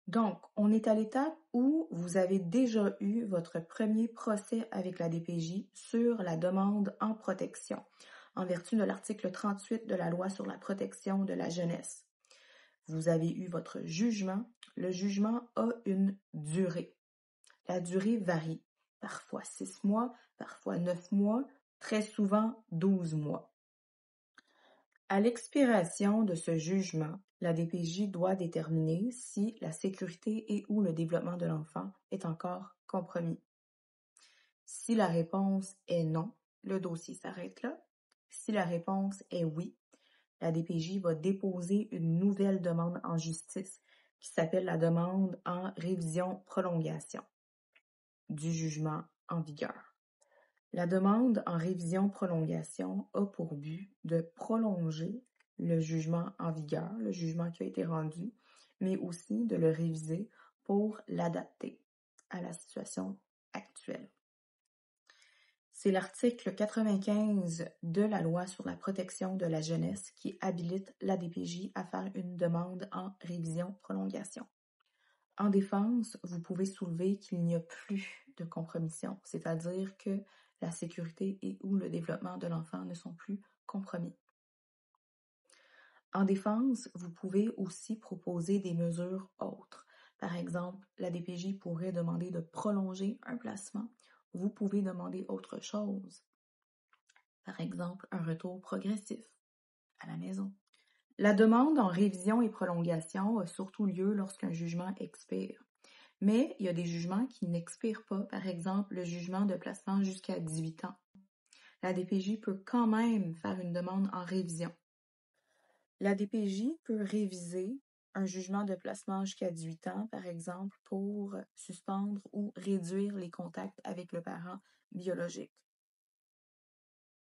Donc, on est à l'étape où vous avez déjà eu votre premier procès avec la DPJ sur la demande en protection, en vertu de l'article 38 de la Loi sur la protection de la jeunesse. Vous avez eu votre jugement. Le jugement a une durée. La durée varie, parfois 6 mois, parfois 9 mois, très souvent 12 mois. À l'expiration de ce jugement, la DPJ doit déterminer si la sécurité et ou le développement de l'enfant est encore compromis. Si la réponse est non, le dossier s'arrête là. Si la réponse est oui, la DPJ va déposer une nouvelle demande en justice qui s'appelle la demande en révision-prolongation du jugement en vigueur. La demande en révision-prolongation a pour but de prolonger le jugement en vigueur, le jugement qui a été rendu, mais aussi de le réviser pour l'adapter à la situation actuelle. C'est l'article 95 de la Loi sur la protection de la jeunesse qui habilite la DPJ à faire une demande en révision-prolongation. En défense, vous pouvez soulever qu'il n'y a plus de compromission, c'est-à-dire que la sécurité et ou le développement de l'enfant ne sont plus compromis. En défense, vous pouvez aussi proposer des mesures autres. Par exemple, la DPJ pourrait demander de prolonger un placement. Vous pouvez demander autre chose. Par exemple, un retour progressif à la maison. La demande en révision et prolongation a surtout lieu lorsqu'un jugement expire. Mais il y a des jugements qui n'expirent pas, par exemple le jugement de placement jusqu'à 18 ans. La DPJ peut quand même faire une demande en révision. La DPJ peut réviser un jugement de placement jusqu'à 18 ans, par exemple, pour suspendre ou réduire les contacts avec le parent biologique.